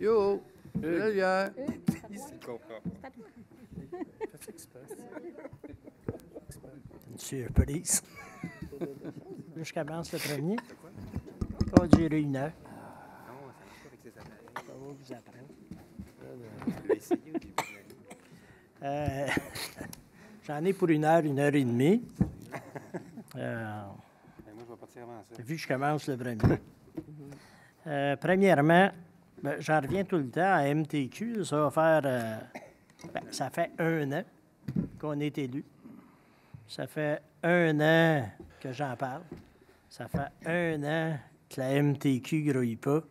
Yo! Là, Une surprise. Je commence le premier. Ça va durer 1 heure. Ça va vous apprendre. J'en ai pour 1 heure, 1 heure et demie. Moi, je vais partir avant ça. Vu que je commence le premier. Premièrement, j'en reviens tout le temps à MTQ. Ça va faire... ça fait 1 an qu'on est élu. Ça fait 1 an que j'en parle. Ça fait 1 an que la MTQ ne grouille pas.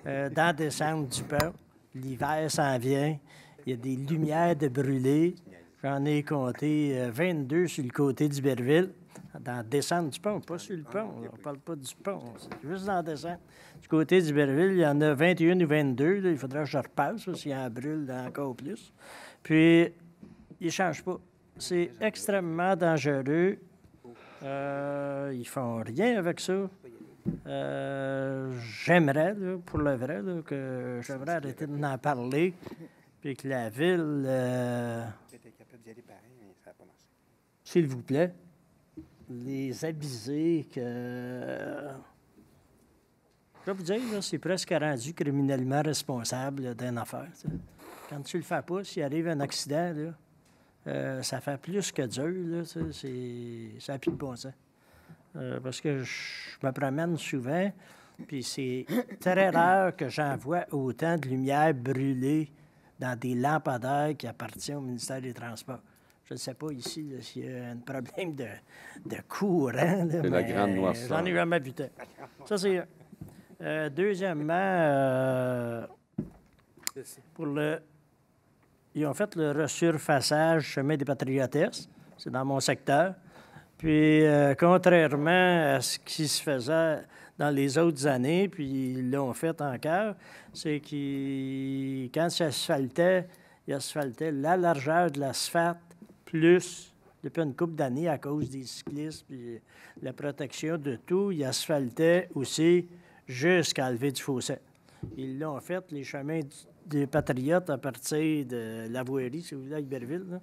Dans décembre du pont, l'hiver s'en vient. Il y a des lumières de brûlées. J'en ai compté 22 sur le côté d'Iberville. Dans descente du pont, pas sur le pont. On ne parle pas du pont, c'est juste dans descente. Du côté d'Iberville, il y en a 21 ou 22. Là, il faudra que je repasse s'il y en brûle encore plus. Puis, ils ne changent pas. C'est extrêmement dangereux. Ils font rien avec ça. J'aimerais, là, pour le vrai, là, que j'aimerais arrêter d'en parler, puis que la ville... J'étais capable d'y aller pareil, mais ça n'a pas marché. S'il vous plaît, les aviser que... Je vais vous dire, là, c'est presque rendu criminellement responsable d'une affaire. T'sais. Quand tu le fais pas, s'il arrive un accident, là, ça fait plus que dur. Là, ça n'a plus de bon sens. Parce que je me promène souvent, puis c'est très rare que j'en vois autant de lumière brûlée dans des lampadaires qui appartiennent au ministère des Transports. Je ne sais pas ici là, s'il y a un problème de courant. C'est la grande noirceur. J'en ai jamais vu tant. Ça, c'est... deuxièmement, pour le... Ils ont fait le resurfaçage chemin des Patriotesses. C'est dans mon secteur. Puis, contrairement à ce qui se faisait dans les autres années, puis ils l'ont fait encore, c'est que quand ça asphaltait, ils asphaltaient la largeur de l'asphalte plus, depuis une couple d'années, à cause des cyclistes, puis la protection de tout, ils asphaltaient aussi jusqu'à lever du fossé. Ils l'ont fait, les chemins des Patriotes, à partir de la Voirie, si vous voulez, à Iberville, là,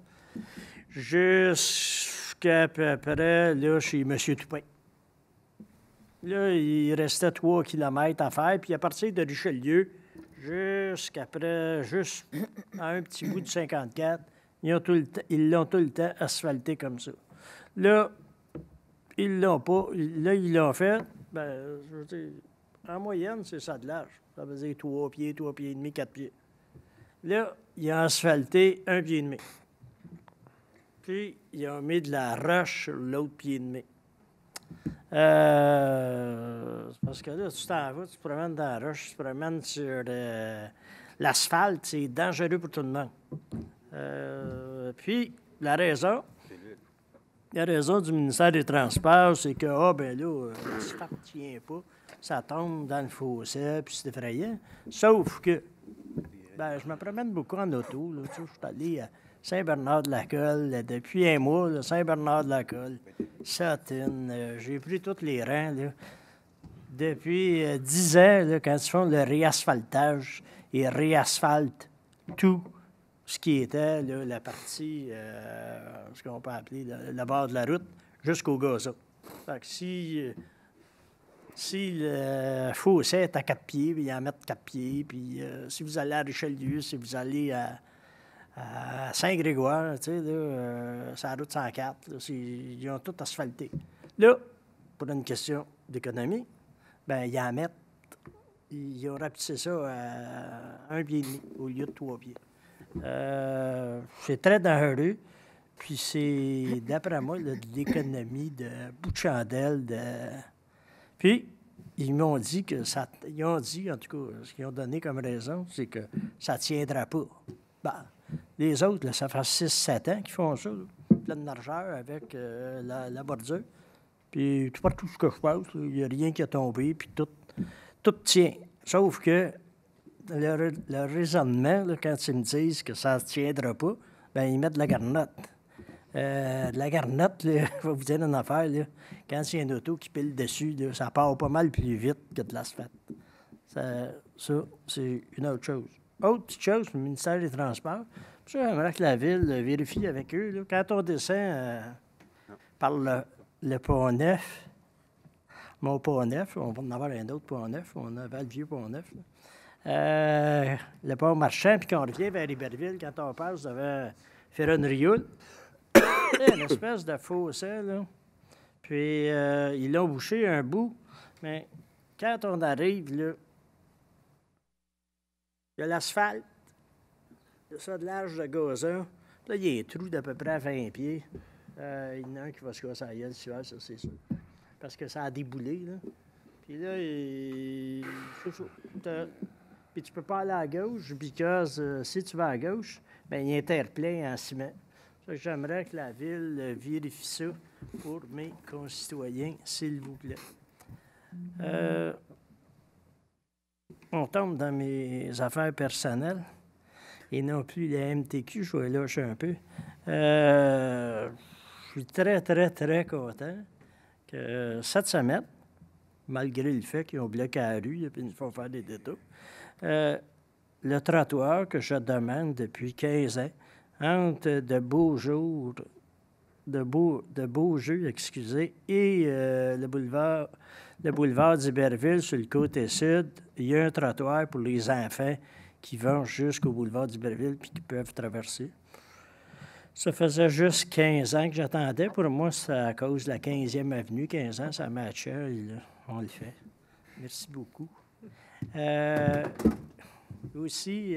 jusqu'à peu près, là, chez M. Toupin. Là, il restait 3 kilomètres à faire, puis à partir de Richelieu, jusqu'après, juste à un petit bout de 54, ils l'ont tout le temps asphalté comme ça. Là, ils l'ont pas. Là, ils l'ont fait. Ben, je veux dire, en moyenne, c'est ça de large. Ça veut dire 3 pieds, 3 pieds et demi, 4 pieds. Là, ils ont asphalté 1 pied et demi. Puis, ils ont mis de la roche sur l'autre pied et demi. Parce que là, tu t'en vas, tu te promènes dans la roche, tu te promènes sur l'asphalte, c'est dangereux pour tout le monde. Puis, la raison du ministère des Transports, c'est que, l'asphalte ne tient pas, ça tombe dans le fossé, puis c'est effrayant. Sauf que, je me promène beaucoup en auto, là, tu sais, je suis allé à Saint-Bernard-de-la-Colle, depuis un mois, là, Saint-Bernard-de-la-Colle, Satine, j'ai pris tous les rangs, là. Depuis 10 ans, là, quand ils font le réasphaltage, ils réasphaltent tout ce qui était là, la partie, ce qu'on peut appeler le bord de la route, jusqu'au gazon. Fait que si le fossé est à 4 pieds, ils en mettent 4 pieds. Puis si vous allez à Richelieu, si vous allez à Saint-Grégoire, tu sais, là, c'est la route 104, là, ils ont tout asphalté. Là, pour une question d'économie, ils ont rapetissé ça à 1 pied et demi au lieu de 3 pieds. C'est très dangereux. Puis c'est, d'après moi, là, de l'économie de bout de chandelle. Puis, ils m'ont dit que ça... Ils ont dit, en tout cas, ce qu'ils ont donné comme raison, c'est que ça ne tiendra pas. Les autres, là, ça fait 6-7 ans qu'ils font ça, là, pleine largeur avec la bordure. Puis, tout partout ce que je passe, il n'y a rien qui a tombé, puis tout tient. Sauf que le raisonnement, là, quand ils me disent que ça ne tiendra pas, ils mettent de la garnotte. De la garnotte, là, je vais vous dire une affaire, là, quand il y a une auto qui pile dessus, là, ça part pas mal plus vite que de l'asphalte. Ça, c'est une autre chose. Autre petite chose, le ministère des Transports. Puis ça, j'aimerais que la Ville vérifie avec eux. Là, quand on descend par le Pont-Neuf, mon Pont-Neuf, on va en avoir un autre Pont-Neuf, on avait le vieux Pont-Neuf. Le pont marchand, puis qu'on revient vers Iberville, quand on passe devant Ferron-Rioul, c'est une espèce de fossé, là. Puis, ils l'ont bouché un bout, mais quand on arrive, là, il y a l'asphalte, il y a ça de l'âge de gazon. Là, il y a un trou d'à peu près à 20 pieds. Il y en a un qui va se casser la gueule, ça, c'est sûr. Parce que ça a déboulé, là. Puis là, c'est ça. Puis tu peux pas aller à gauche, parce que si tu vas à gauche, bien, il y a un terre-plein en ciment. Ça, j'aimerais que la Ville vérifie ça pour mes concitoyens, s'il vous plaît. On tombe dans mes affaires personnelles et non plus la MTQ, je vais lâcher un peu. Je suis très, très, très content que cette semaine, malgré le fait qu'ils ont bloqué la rue et qu'ils font faire des détours, le trottoir que je demande depuis 15 ans, entre de Beaujeu, excusez, et le boulevard d'Iberville sur le côté sud, il y a un trottoir pour les enfants qui vont jusqu'au boulevard d'Iberville puis qui peuvent traverser. Ça faisait juste 15 ans que j'attendais. Pour moi, c'est à cause de la 15e avenue. 15 ans, ça matchait. Et là, on le fait. Merci beaucoup. Aussi,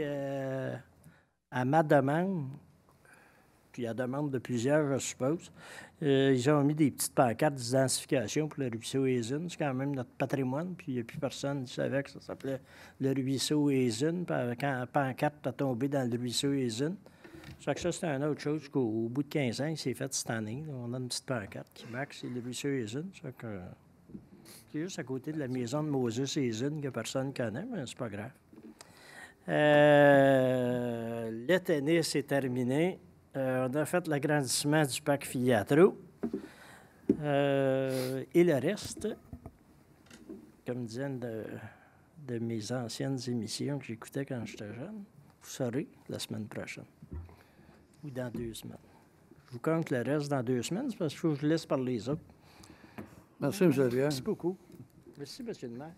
à ma demande, puis à la demande de plusieurs, je suppose, ils ont mis des petites pancartes d'identification pour le ruisseau Hazen. C'est quand même notre patrimoine, puis il n'y a plus personne qui savait que ça s'appelait le ruisseau Hazen. Quand la pancarte a tombé dans le ruisseau Hazen. Ça, c'est une autre chose qu'au bout de 15 ans, il s'est fait cette année. Là, on a une petite pancarte qui marque, c'est le ruisseau Hazen. C'est juste à côté de la maison de Moses Hazen que personne ne connaît, mais c'est pas grave. Le tennis est terminé. On a fait l'agrandissement du parc Filiatro. Et le reste, comme disaient de mes anciennes émissions que j'écoutais quand j'étais jeune, vous saurez la semaine prochaine. Ou dans 2 semaines. Je vous compte le reste dans 2 semaines, c'est parce qu'il faut que je laisse parler les autres. Merci, M. Rivière. Merci beaucoup. Merci, M. le maire.